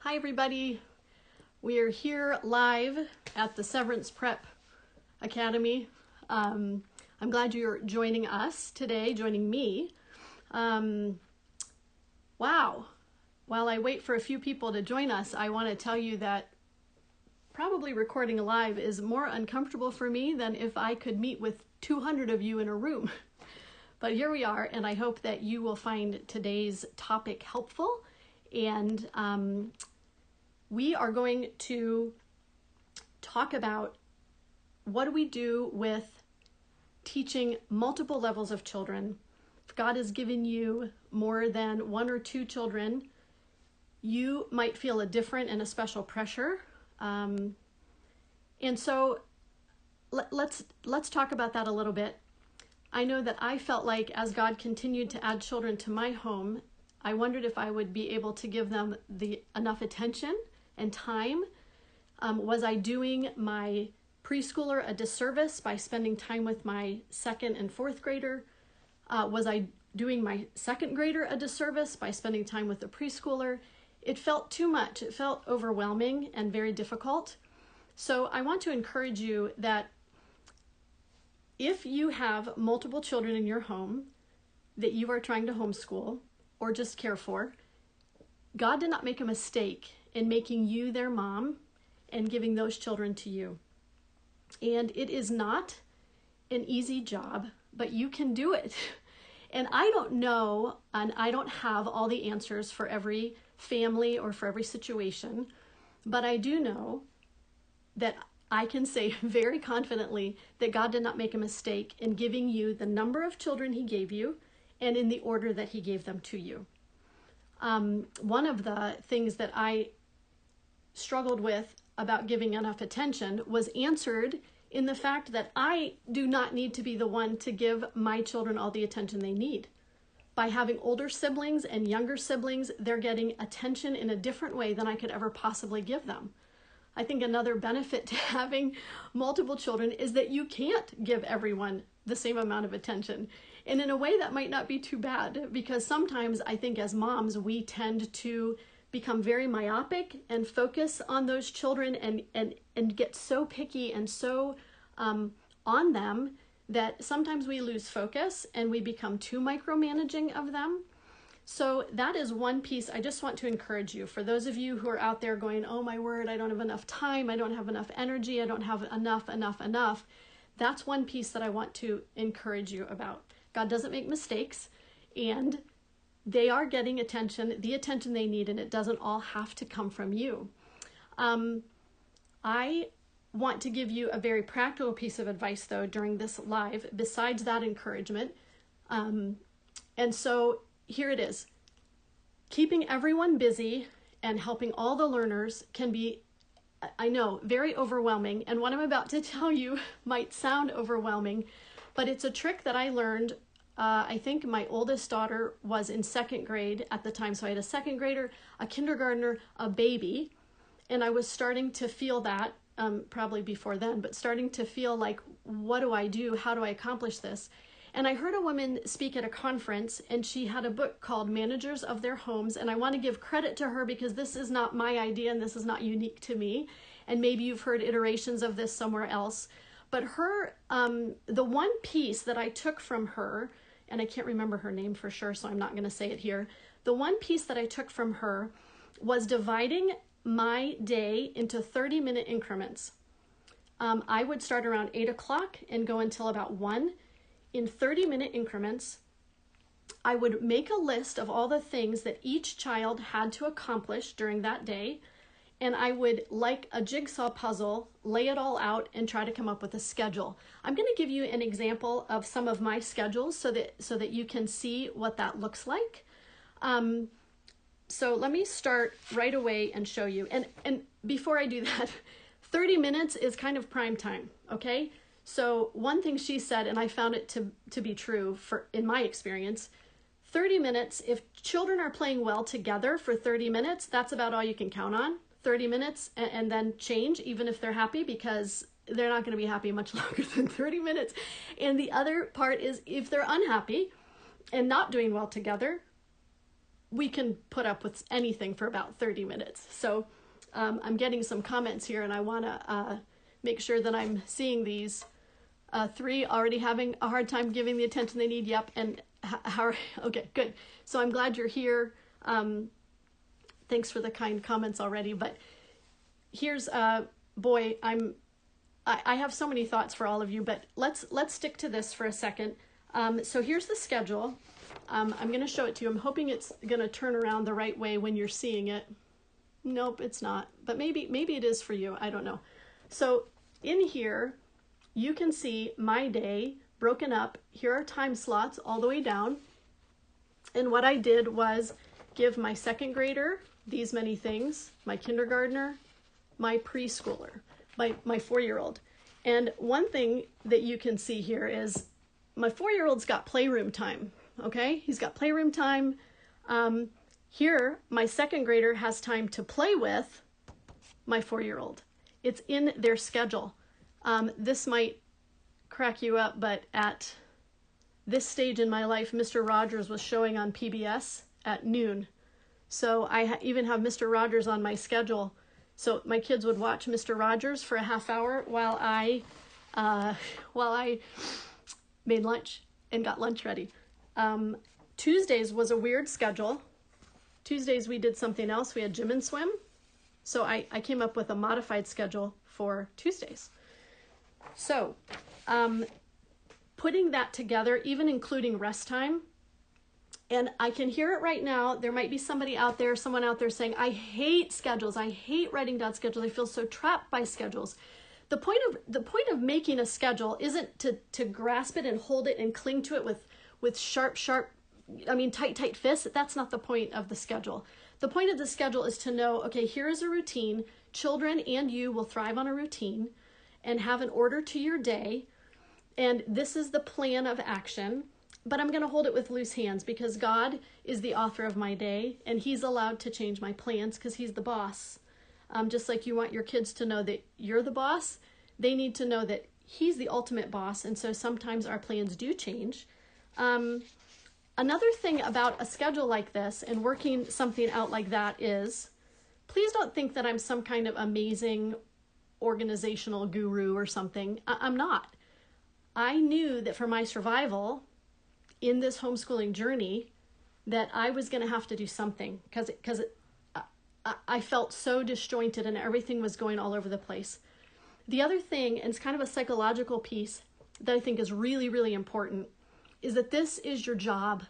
Hi everybody, we are here live at the Severance Prep Academy. I'm glad you're joining us today, joining me. Wow, while I wait for a few people to join us, I want to tell you that probably recording live is more uncomfortable for me than if I could meet with 200 of you in a room. But here we are, and I hope that you will find today's topic helpful. And we are going to talk about what do we do with teaching multiple levels of children. If God has given you more than one or two children, you might feel a different and a special pressure. And so let's talk about that a little bit. I know that I felt like as God continued to add children to my home, I wondered if I would be able to give them enough attention and time. Was I doing my preschooler a disservice by spending time with my second and fourth grader? Was I doing my second grader a disservice by spending time with the preschooler? It felt too much. It felt overwhelming and very difficult. So I want to encourage you that if you have multiple children in your home that you are trying to homeschool or just care for, God did not make a mistake in making you their mom and giving those children to you. And it is not an easy job, but you can do it. And I don't know, and I don't have all the answers for every family or for every situation, but I do know that I can say very confidently that God did not make a mistake in giving you the number of children he gave you and in the order that he gave them to you. One of the things that I struggled with about giving enough attention was answered in the fact that I do not need to be the one to give my children all the attention they need. By having older siblings and younger siblings, they're getting attention in a different way than I could ever possibly give them. I think another benefit to having multiple children is that you can't give everyone the same amount of attention. And in a way that might not be too bad, because sometimes I think as moms, we tend to become very myopic and focus on those children and get so picky and so on them that sometimes we lose focus and we become too micromanaging of them. So that is one piece I just want to encourage you. For those of you who are out there going, oh my word, I don't have enough time, I don't have enough energy, I don't have enough. That's one piece that I want to encourage you about. God doesn't make mistakes, and they are getting the attention they need, and it doesn't all have to come from you. I want to give you a very practical piece of advice, though, during this live, besides that encouragement. And so here it is. Keeping everyone busy and helping all the learners can be, I know, very overwhelming. And what I'm about to tell you might sound overwhelming, but it's a trick that I learned. I think my oldest daughter was in second grade at the time. So I had a second grader, a kindergartner, a baby. And I was starting to feel that, probably before then, but starting to feel like, what do I do? How do I accomplish this? And I heard a woman speak at a conference, and she had a book called Managers of Their Homes. And I want to give credit to her because this is not my idea and this is not unique to me. And maybe you've heard iterations of this somewhere else. But her, the one piece that I took from her, and I can't remember her name for sure, so I'm not going to say it here. The one piece that I took from her was dividing my day into 30-minute increments. I would start around 8 o'clock and go until about 1. In 30-minute increments, I would make a list of all the things that each child had to accomplish during that day, and I would, like a jigsaw puzzle, lay it all out and try to come up with a schedule. I'm going to give you an example of some of my schedules so that you can see what that looks like. So let me start right away and show you. And before I do that, 30 minutes is kind of prime time, okay? So one thing she said, and I found it to be true in my experience, 30 minutes, if children are playing well together for 30 minutes, that's about all you can count on. 30 minutes and then change, even if they're happy, because they're not going to be happy much longer than 30 minutes. And the other part is if they're unhappy and not doing well together, we can put up with anything for about 30 minutes. So I'm getting some comments here, and I want to make sure that I'm seeing these. 3 already having a hard time giving the attention they need. Yep. And how? Okay, good. So I'm glad you're here. Thanks for the kind comments already. But here's boy, I have so many thoughts for all of you, but let's stick to this for a second. So here's the schedule. I'm going to show it to you. I'm hoping it's going to turn around the right way when you're seeing it. Nope, it's not. But maybe it is for you. I don't know. So in here, you can see my day broken up. Here are time slots all the way down. And what I did was give my second grader these many things, my kindergartner, my preschooler, my 4-year-old. And one thing that you can see here is my 4-year-old's got playroom time. Okay, he's got playroom time. Here, my second grader has time to play with my 4-year-old. It's in their schedule. This might crack you up, but at this stage in my life, Mr. Rogers was showing on PBS at noon. So I even have Mr. Rogers on my schedule. So my kids would watch Mr. Rogers for a half hour while I made lunch and got lunch ready. Tuesdays was a weird schedule. Tuesdays we did something else. We had gym and swim. So I came up with a modified schedule for Tuesdays. So putting that together, even including rest time, and I can hear it right now. There might be someone out there saying, I hate schedules. I hate writing down schedules. I feel so trapped by schedules. The point of making a schedule isn't to grasp it and hold it and cling to it with tight fists. That's not the point of the schedule. The point of the schedule is to know, okay, here is a routine. Children and you will thrive on a routine and have an order to your day. And this is the plan of action. But I'm going to hold it with loose hands because God is the author of my day, and he's allowed to change my plans because he's the boss. Just like you want your kids to know that you're the boss, they need to know that he's the ultimate boss. And so sometimes our plans do change. Another thing about a schedule like this and working something out like that is, please don't think that I'm some kind of amazing organizational guru or something. I'm not. I knew that for my survival in this homeschooling journey, that I was going to have to do something because I felt so disjointed and everything was going all over the place. The other thing, and it's kind of a psychological piece that I think is really, really important, is that this is your job.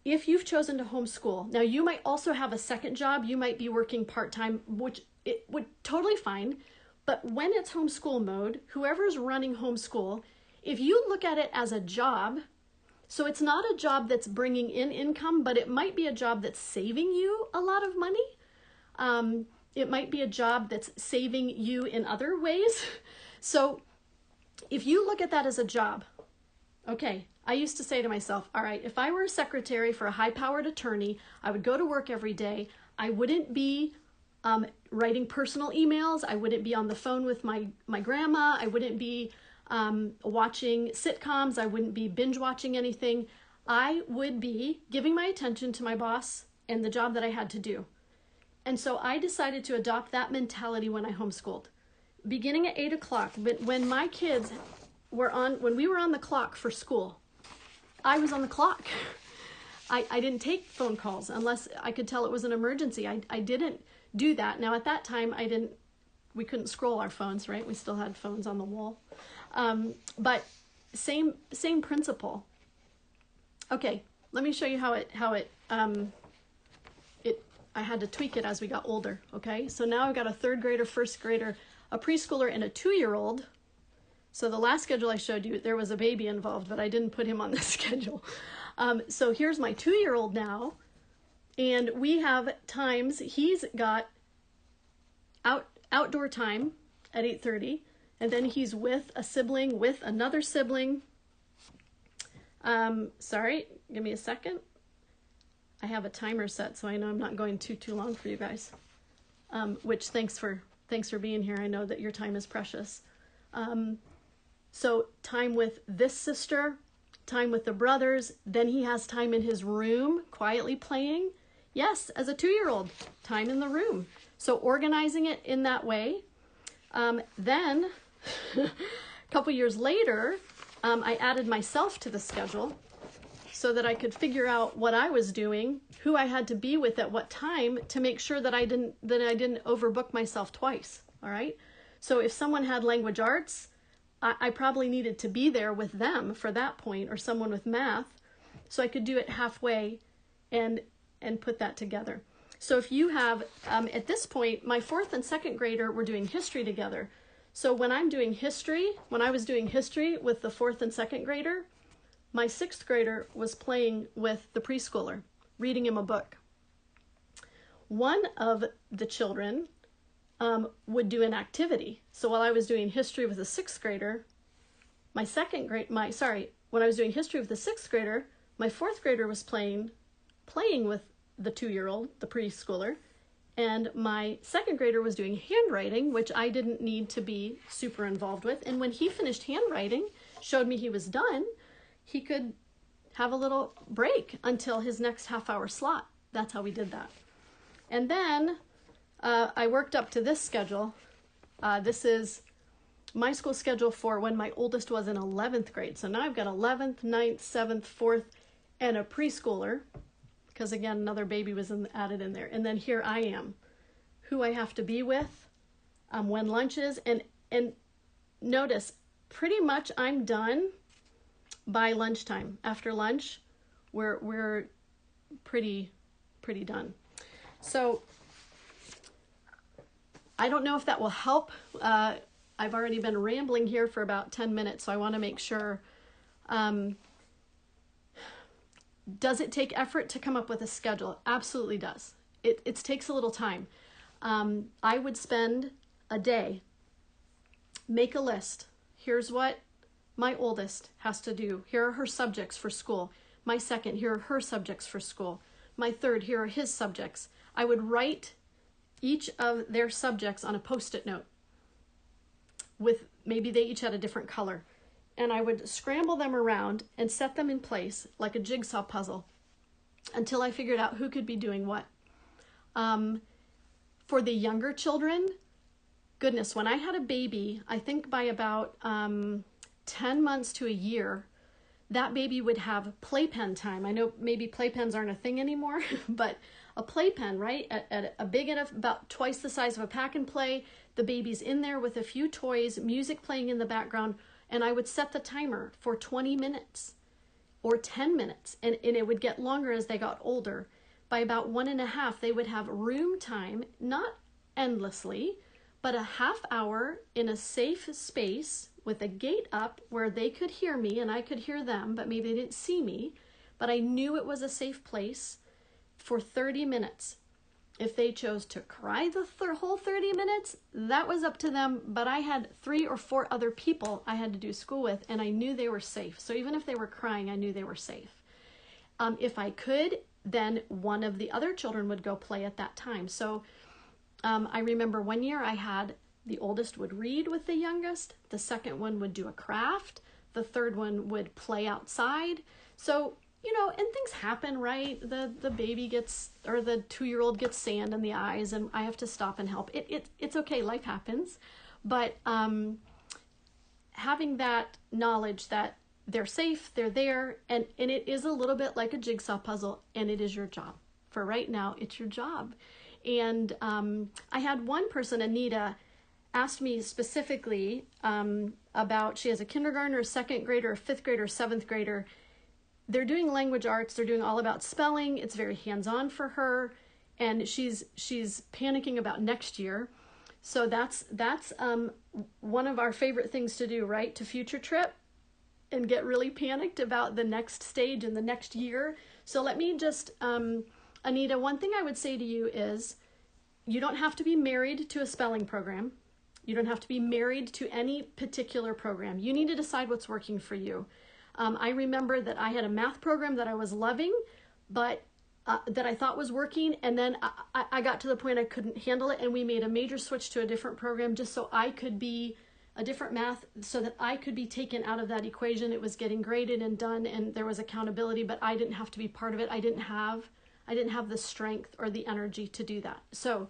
If you've chosen to homeschool, now you might also have a second job. You might be working part-time, which it would totally fine. But when it's homeschool mode, whoever's running homeschool, if you look at it as a job, so it's not a job that's bringing in income, but it might be a job that's saving you a lot of money. It might be a job that's saving you in other ways. So if you look at that as a job, okay, I used to say to myself, all right, if I were a secretary for a high-powered attorney, I would go to work every day. I wouldn't be writing personal emails. I wouldn't be on the phone with my grandma. I wouldn't be watching sitcoms. I wouldn't be binge watching anything. I would be giving my attention to my boss and the job that I had to do. And so I decided to adopt that mentality when I homeschooled. Beginning at 8 o'clock, when my kids when we were on the clock for school, I was on the clock. I didn't take phone calls unless I could tell it was an emergency. I didn't do that. Now at that time, we couldn't scroll our phones, right? We still had phones on the wall. But same principle. Okay, let me show you how I had to tweak it as we got older. Okay, so now I've got a 3rd grader, 1st grader, a preschooler, and a 2-year-old. So the last schedule I showed you, there was a baby involved, but I didn't put him on the schedule. So here's my 2-year-old now, and we have times. He's got outdoor time at 8:30. And then he's with a sibling, with another sibling. Sorry, give me a second. I have a timer set, so I know I'm not going too long for you guys. Which thanks for being here. I know that your time is precious. So time with this sister, time with the brothers. Then he has time in his room, quietly playing. Yes, as a 2-year-old, time in the room. So organizing it in that way. Then, a couple years later, I added myself to the schedule so that I could figure out what I was doing, who I had to be with at what time, to make sure that I didn't overbook myself twice. All right. So if someone had language arts, I probably needed to be there with them for that point, or someone with math, so I could do it halfway and put that together. So if you have, at this point, my 4th and 2nd grader were doing history together. So when I was doing history with the 4th and 2nd grader, my 6th grader was playing with the preschooler, reading him a book. One of the children would do an activity. So while I was doing history with the 6th grader, when I was doing history with the 6th grader, my 4th grader was playing with the 2-year-old, the preschooler, and my 2nd grader was doing handwriting, which I didn't need to be super involved with. And when he finished handwriting, showed me he was done, he could have a little break until his next half-hour slot. That's how we did that. And then I worked up to this schedule. This is my school schedule for when my oldest was in 11th grade. So now I've got 11th, 9th, 7th, 4th, and a preschooler, because again, another baby was added in there. And then here I am, who I have to be with, when lunch is. And notice, pretty much I'm done by lunchtime. After lunch, we're pretty done. So I don't know if that will help. I've already been rambling here for about 10 minutes, so I want to make sure. Does it take effort to come up with a schedule? Absolutely does. It takes a little time. I would spend a day, make a list. Here's what my oldest has to do. Here are her subjects for school. My 2nd, here are her subjects for school. My 3rd, here are his subjects. I would write each of their subjects on a Post-it note with maybe they each had a different color. And I would scramble them around and set them in place like a jigsaw puzzle until I figured out who could be doing what. For the younger children, goodness, when I had a baby, I think by about 10 months to a year, that baby would have playpen time. I know maybe playpens aren't a thing anymore, but a playpen, right? At a big enough, about twice the size of a pack and play. The baby's in there with a few toys, music playing in the background, and I would set the timer for 20 minutes or 10 minutes, and it would get longer as they got older. By about 1.5, they would have room time, not endlessly, but a half hour in a safe space with a gate up where they could hear me and I could hear them, but maybe they didn't see me. But I knew it was a safe place for 30 minutes. If they chose to cry the whole 30 minutes, that was up to them. But I had 3 or 4 other people I had to do school with, and I knew they were safe. So even if they were crying, I knew they were safe. If I could, then one of the other children would go play at that time. So I remember one year I had the oldest would read with the youngest, the second one would do a craft, the third one would play outside. So, you know, and things happen, right? The baby gets, or the 2-year-old gets sand in the eyes and I have to stop and help. It's okay, life happens. But having that knowledge that they're safe, they're there, and it is a little bit like a jigsaw puzzle, and it is your job. For right now, it's your job. And I had one person, Anita, asked me specifically about, she has a kindergartner, a 2nd grader, a 5th grader, 7th grader. They're doing language arts. They're doing all about spelling. It's very hands-on for her. And she's panicking about next year. So that's one of our favorite things to do, right? To future trip and get really panicked about the next stage and the next year. So let me just, Anita, one thing I would say to you is you don't have to be married to a spelling program. You don't have to be married to any particular program. You need to decide what's working for you. I remember that I had a math program that I was loving, but that I thought was working. And then I got to the point I couldn't handle it. And we made a major switch to a different program just so I could be a different math so that I could be taken out of that equation. It was getting graded and done, and there was accountability, but I didn't have to be part of it. I didn't have the strength or the energy to do that. So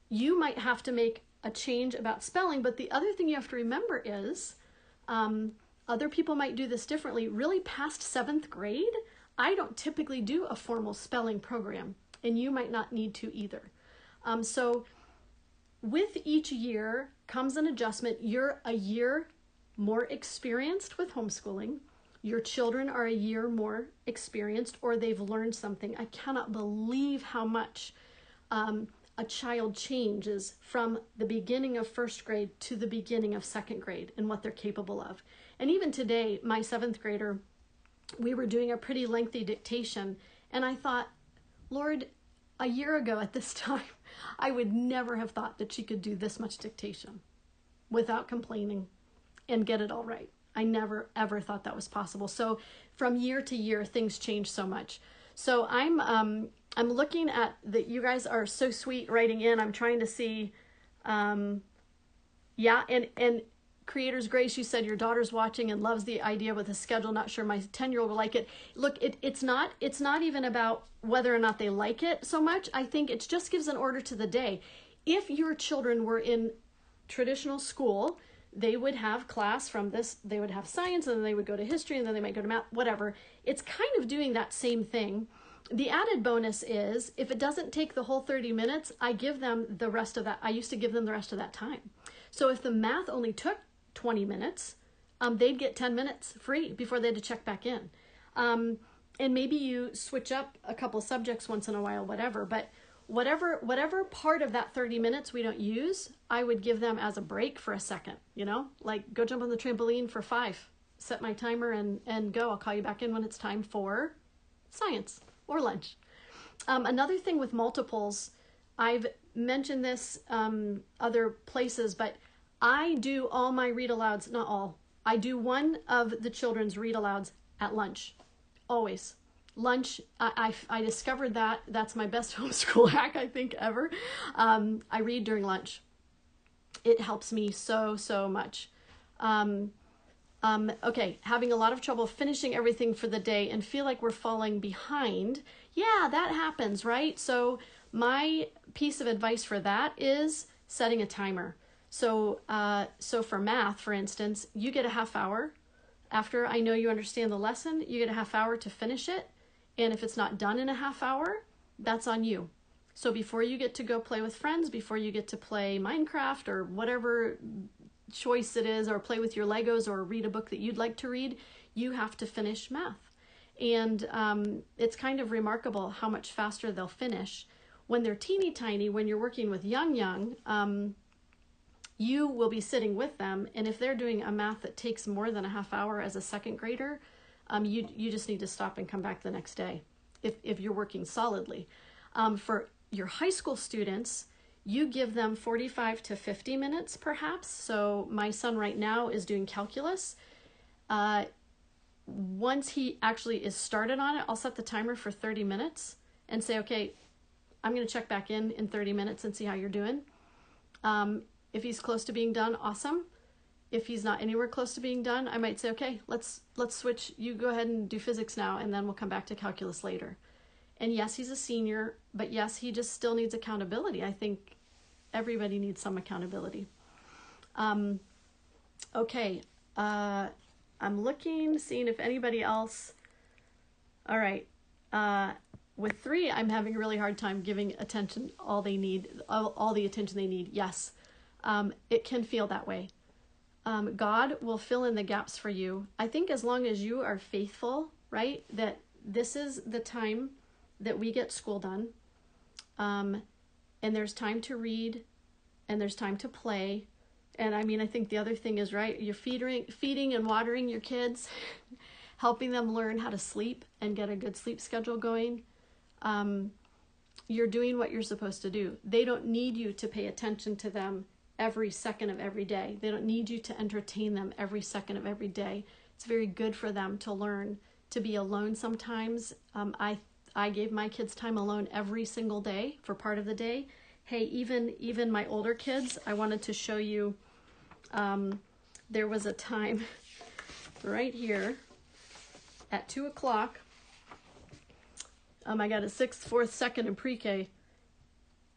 you might have to make a change about spelling, but the other thing you have to remember is other people might do this differently. Really past 7th grade, I don't typically do a formal spelling program, and you might not need to either. So with each year comes an adjustment. You're a year more experienced with homeschooling. Your children are a year more experienced, or they've learned something. I cannot believe how much a child changes from the beginning of 1st grade to the beginning of 2nd grade and what they're capable of. And even today, my 7th grader, we were doing a pretty lengthy dictation, and I thought, Lord, a year ago at this time, I would never have thought that she could do this much dictation without complaining and get it all right. I never, ever thought that was possible. So from year to year, things change so much. So I'm looking at that. You guys are so sweet writing in. I'm trying to see, and Creator's Grace, you said your daughter's watching and loves the idea with a schedule. Not sure my 10-year-old will like it. Look, it's not even about whether or not they like it so much. I think it just gives an order to the day. If your children were in traditional school, they would have class from this, they would have science, and then they would go to history, and then they might go to math, whatever. It's kind of doing that same thing. The added bonus is, if it doesn't take the whole 30 minutes, I give them the rest of that. I used to give them the rest of that time. So if the math only took 20 minutes, they'd get 10 minutes free before they had to check back in. And maybe you switch up a couple subjects once in a while, whatever. But whatever part of that 30 minutes we don't use, I would give them as a break for a second, like go jump on the trampoline for 5, set my timer and go. I'll call you back in when it's time for science or lunch. Another thing with multiples, I've mentioned this other places, but I do all my read alouds, not all. I do one of the children's read alouds at lunch, always. Lunch, I discovered that's my best homeschool hack, I think, ever. I read during lunch. It helps me so much. Okay, having a lot of trouble finishing everything for the day and feel like we're falling behind. Yeah, that happens, right? So my piece of advice for that is setting a timer. So for math, for instance, you get a half hour. After I know you understand the lesson, you get a half hour to finish it. And if it's not done in a half hour, that's on you. So before you get to go play with friends, before you get to play Minecraft or whatever choice it is, or play with your Legos or read a book that you'd like to read, you have to finish math. And it's kind of remarkable how much faster they'll finish. When they're teeny tiny, when you're working with young, you will be sitting with them. And if they're doing a math that takes more than a half hour as a 2nd grader, you just need to stop and come back the next day if you're working solidly. For your high school students, you give them 45 to 50 minutes perhaps. So my son right now is doing calculus. Once he actually is started on it, I'll set the timer for 30 minutes and say, okay, I'm going to check back in 30 minutes and see how you're doing. If he's close to being done, awesome. If he's not anywhere close to being done, I might say, okay, let's switch. You go ahead and do physics now, and then we'll come back to calculus later. And yes, he's a senior, but yes, he just still needs accountability. I think everybody needs some accountability. Okay, I'm looking, seeing if anybody else. All right. With 3, I'm having a really hard time giving attention all they need, all the attention they need. Yes, it can feel that way. God will fill in the gaps for you. I think as long as you are faithful, right, that this is the time that we get school done, and there's time to read, and there's time to play. And I mean, I think the other thing is, right, you're feeding and watering your kids, helping them learn how to sleep and get a good sleep schedule going. You're doing what you're supposed to do. They don't need you to pay attention to them every second of every day. They don't need you to entertain them every second of every day. It's very good for them to learn to be alone sometimes. I gave my kids time alone every single day for part of the day. Hey, even my older kids, I wanted to show you There was a time right here at 2 o'clock. I got a 6th, 4th, 2nd, and pre-K.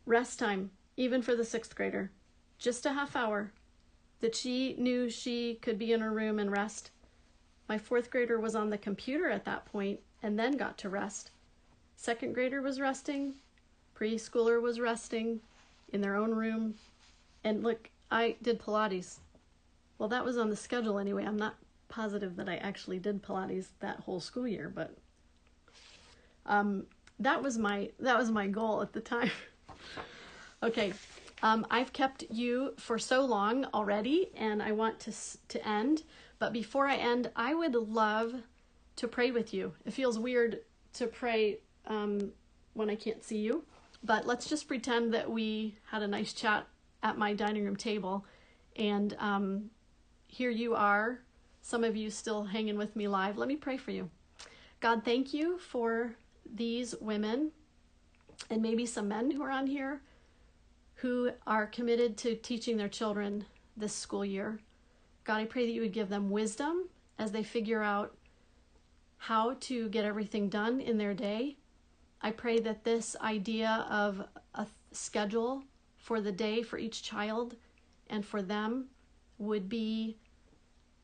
Rest time, even for the 6th grader. Just a half hour that she knew she could be in her room and rest. My 4th grader was on the computer at that point and then got to rest. 2nd grader was resting. Preschooler was resting in their own room. And look, I did Pilates. Well, that was on the schedule anyway. I'm not positive that I actually did Pilates that whole school year, but that was my goal at the time. Okay, I've kept you for so long already, and I want to end. But before I end, I would love to pray with you. It feels weird to pray when I can't see you, but let's just pretend that we had a nice chat at my dining room table, and here you are, some of you still hanging with me live. Let me pray for you. God, thank you for these women and maybe some men who are on here who are committed to teaching their children this school year. God, I pray that you would give them wisdom as they figure out how to get everything done in their day. I pray that this idea of a schedule for the day for each child and for them would be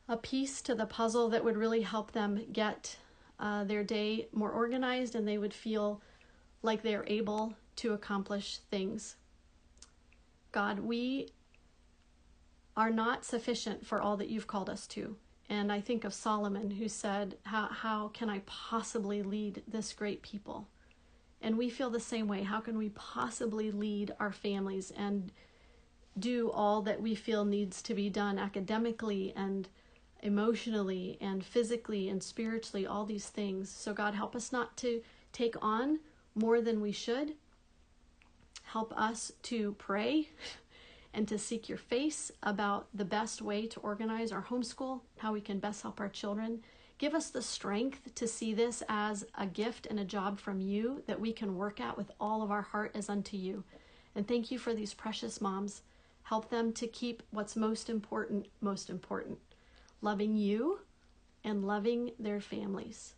a piece to the puzzle that would really help them get their day more organized, and they would feel like they are able to accomplish things. God, we are not sufficient for all that you've called us to. And I think of Solomon, who said, how can I possibly lead this great people? And we feel the same way. How can we possibly lead our families and do all that we feel needs to be done academically and emotionally and physically and spiritually, all these things? So God, help us not to take on more than we should. Help us to pray and to seek your face about the best way to organize our homeschool, how we can best help our children. Give us the strength to see this as a gift and a job from you that we can work at with all of our heart as unto you. And thank you for these precious moms. Help them to keep what's most important, loving you and loving their families.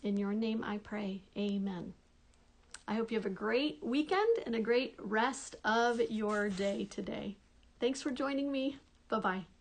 In your name I pray, amen. I hope you have a great weekend and a great rest of your day today. Thanks for joining me. Bye-bye.